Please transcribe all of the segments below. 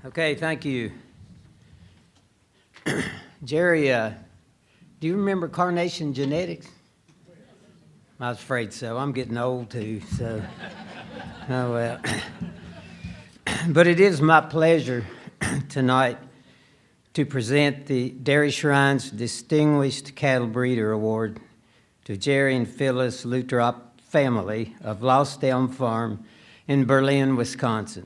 Okay, thank you. Jerry, do you remember Carnation Genetics? I was afraid so. I'm getting old too, so. Oh, well. But it is my pleasure tonight to present the Dairy Shrine's Distinguished Cattle Breeder Award to Jerry and Phyllis Luttropp family of Lost Elm Farm in Berlin, Wisconsin.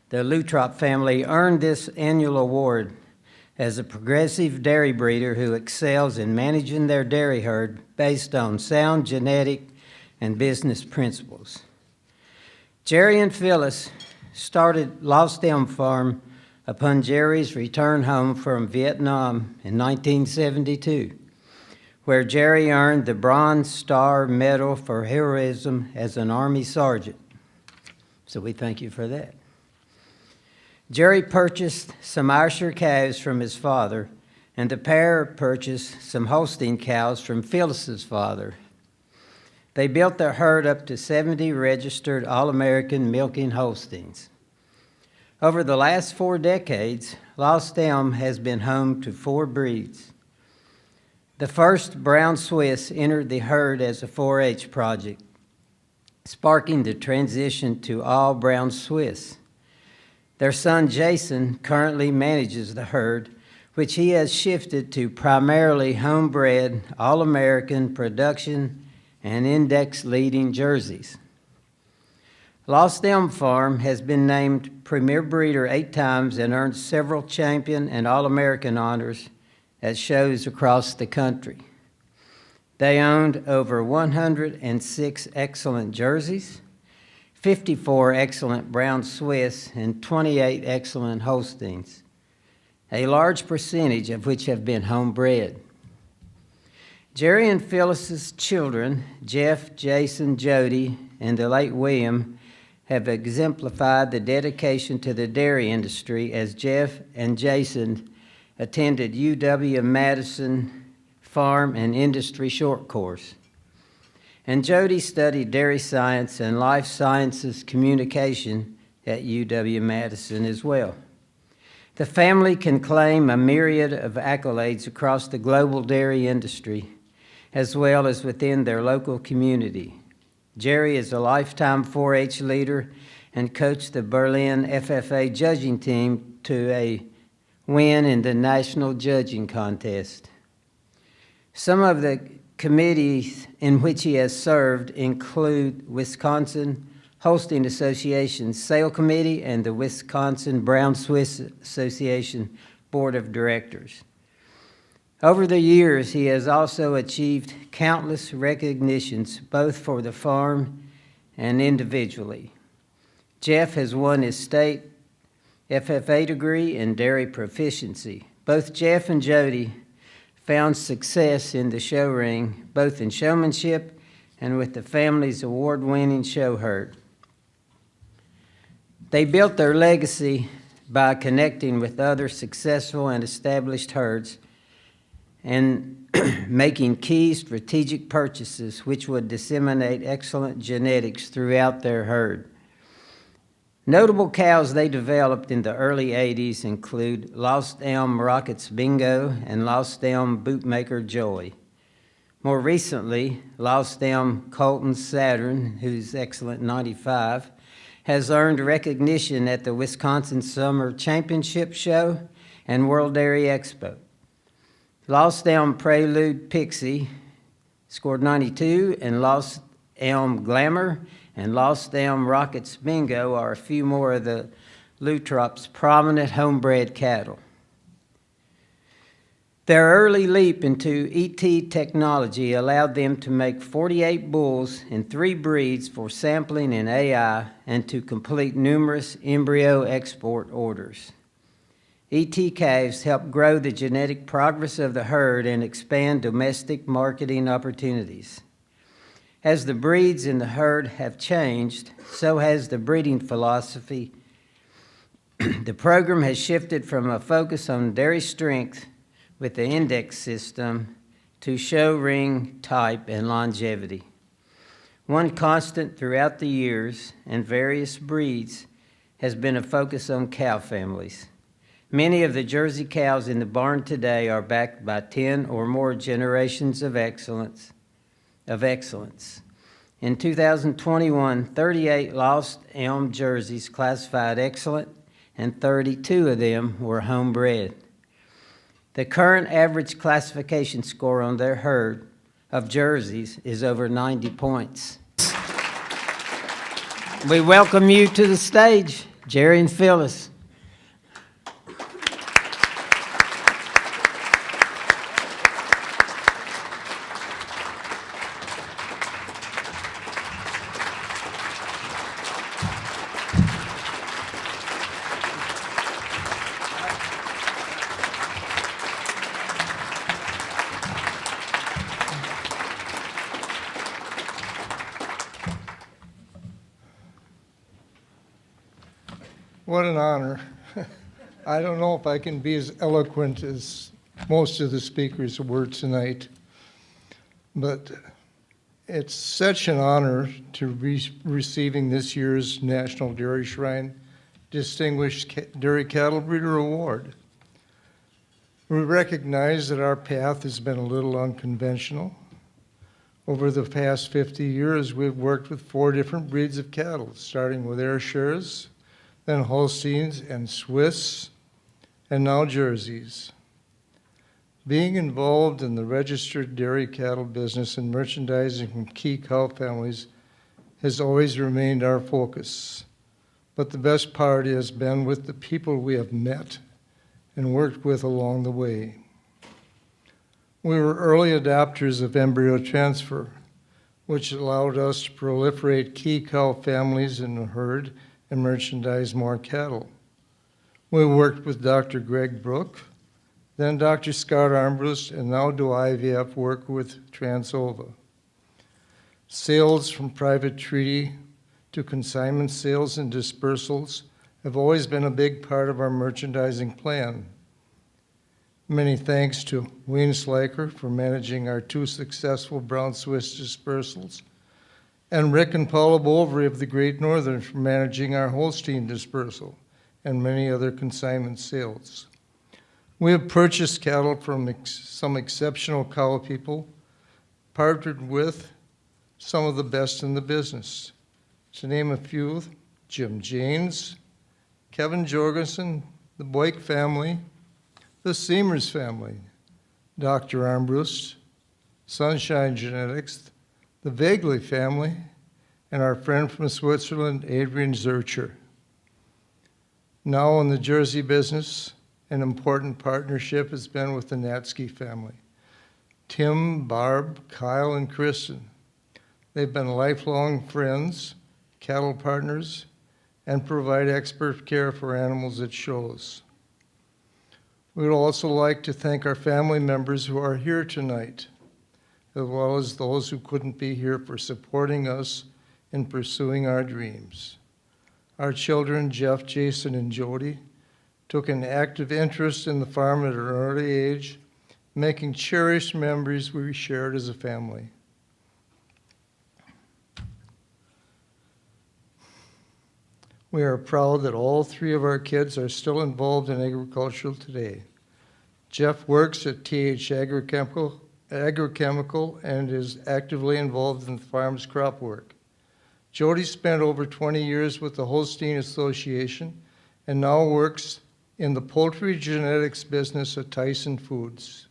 The Luttropp family earned this annual award as a progressive dairy breeder who excels in managing their dairy herd based on sound genetic and business principles. Jerry and Phyllis started Lost Elm Farm upon Jerry's return home from Vietnam in 1972, where Jerry earned the Bronze Star Medal for heroism as an Army sergeant. So we thank you for that. Jerry purchased some Ayrshire calves from his father, and the pair purchased some Holstein cows from Phyllis's father. They built their herd up to 70 registered All-American milking Holsteins. Over the last 4 decades, Lost Elm has been home to 4 breeds. The first brown Swiss entered the herd as a 4-H project, sparking the transition to all brown Swiss. Their son Jason currently manages the herd, which he has shifted to primarily homebred, all-American production and index-leading jerseys. Lost Elm Farm has been named Premier Breeder 8 times and earned several champion and All-American honors at shows across the country. They owned over 106 excellent jerseys, 54 excellent brown Swiss, and 28 excellent Holsteins, a large percentage of which have been homebred. Jerry and Phyllis's children, Jeff, Jason, Jody, and the late William, have exemplified the dedication to the dairy industry as Jeff and Jason attended UW-Madison Farm and Industry Short Course. And Jody studied dairy science and life sciences communication at UW-Madison as well. The family can claim a myriad of accolades across the global dairy industry, as well as within their local community. Jerry is a lifetime 4-H leader and coached the Berlin FFA judging team to a win in the national judging contest. Some of the committees in which he has served include Wisconsin Holstein Association Sale Committee and the Wisconsin Brown Swiss Association Board of Directors. Over the years, he has also achieved countless recognitions, both for the farm and individually. Jeff has won his state FFA degree in dairy proficiency. Both Jeff and Jody found success in the show ring, both in showmanship and with the family's award-winning show herd. They built their legacy by connecting with other successful and established herds and making key strategic purchases which would disseminate excellent genetics throughout their herd. Notable cows they developed in the early 80s include Lost Elm Rockets Bingo and Lost Elm Bootmaker Joy. More recently, Lost Elm Colton Saturn, who's excellent 95, has earned recognition at the Wisconsin Summer Championship Show and World Dairy Expo. Lost Elm Prelude Pixie scored 92, and Lost Elm Glamour and Lost Elm Rockets Bingo are a few more of the Lutropp's prominent homebred cattle. Their early leap into ET technology allowed them to make 48 bulls in 3 breeds for sampling in AI and to complete numerous embryo export orders. ET calves help grow the genetic progress of the herd and expand domestic marketing opportunities. As the breeds in the herd have changed, so has the breeding philosophy. The program has shifted from a focus on dairy strength with the index system to show ring type and longevity. One constant throughout the years and various breeds has been a focus on cow families. Many of the Jersey cows in the barn today are backed by 10 or more generations of excellence. In 2021, 38 Lost Elm Jerseys classified excellent, and 32 of them were homebred. The current average classification score on their herd of jerseys is over 90 points. We welcome you to the stage, Jerry and Phyllis. What an honor. I don't know if I can be as eloquent as most of the speakers were tonight, but it's such an honor to be receiving this year's National Dairy Shrine Distinguished Dairy Cattle Breeder Award. We recognize that our path has been a little unconventional. Over the past 50 years, we've worked with 4 different breeds of cattle, starting with Ayrshires, then Holsteins and Swiss, and now Jerseys. Being involved in the registered dairy cattle business and merchandising from key cow families has always remained our focus. But the best part has been with the people we have met and worked with along the way. We were early adopters of embryo transfer, which allowed us to proliferate key cow families in the herd and merchandise more cattle. We worked with Dr. Greg Brook, then Dr. Scott Armbrust, and now do IVF work with Transova. Sales from private treaty to consignment sales and dispersals have always been a big part of our merchandising plan. Many thanks to Wayne Sliker for managing our 2 successful brown Swiss dispersals, and Rick and Paula Bovary of the Great Northern for managing our Holstein dispersal and many other consignment sales. We have purchased cattle from some exceptional cow people, partnered with some of the best in the business. To name a few, Jim Janes, Kevin Jorgensen, the Boyk family, the Seamers family, Dr. Armbrust, Sunshine Genetics, the Vagley family, and our friend from Switzerland, Adrian Zurcher. Now in the Jersey business, an important partnership has been with the Natsky family. Tim, Barb, Kyle, and Kristen. They've been lifelong friends, cattle partners, and provide expert care for animals at shows. We would also like to thank our family members who are here tonight, as well as those who couldn't be here, for supporting us in pursuing our dreams. Our children, Jeff, Jason, and Jody, took an active interest in the farm at an early age, making cherished memories we shared as a family. We are proud that all 3 of our kids are still involved in agriculture today. Jeff works at TH Agrochemical and is actively involved in the farm's crop work. Jody spent over 20 years with the Holstein Association and now works in the poultry genetics business at Tyson Foods.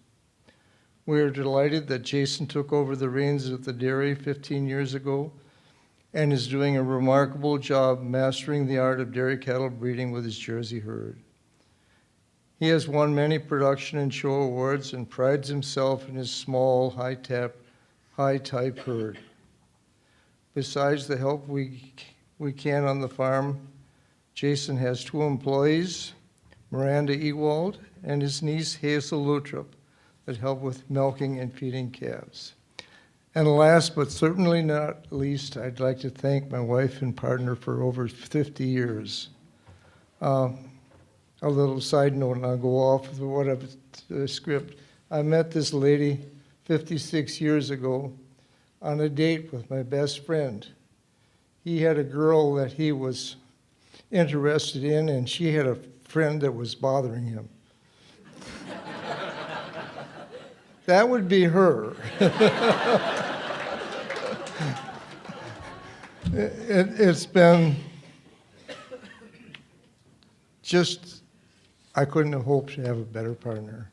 We are delighted that Jason took over the reins of the dairy 15 years ago and is doing a remarkable job mastering the art of dairy cattle breeding with his Jersey herd. He has won many production and show awards and prides himself in his small, high-type herd. Besides the help we can on the farm, Jason has 2 employees, Miranda Ewald and his niece Hazel Luttropp, that help with milking and feeding calves. And last but certainly not least, I'd like to thank my wife and partner for over 50 years. A little side note, and I'll go off with whatever the script. I met this lady 56 years ago on a date with my best friend. He had a girl that he was interested in, and she had a friend that was bothering him. That would be her. It's been just, I couldn't have hoped to have a better partner.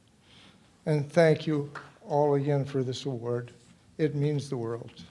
And thank you all again for this award. It means the world.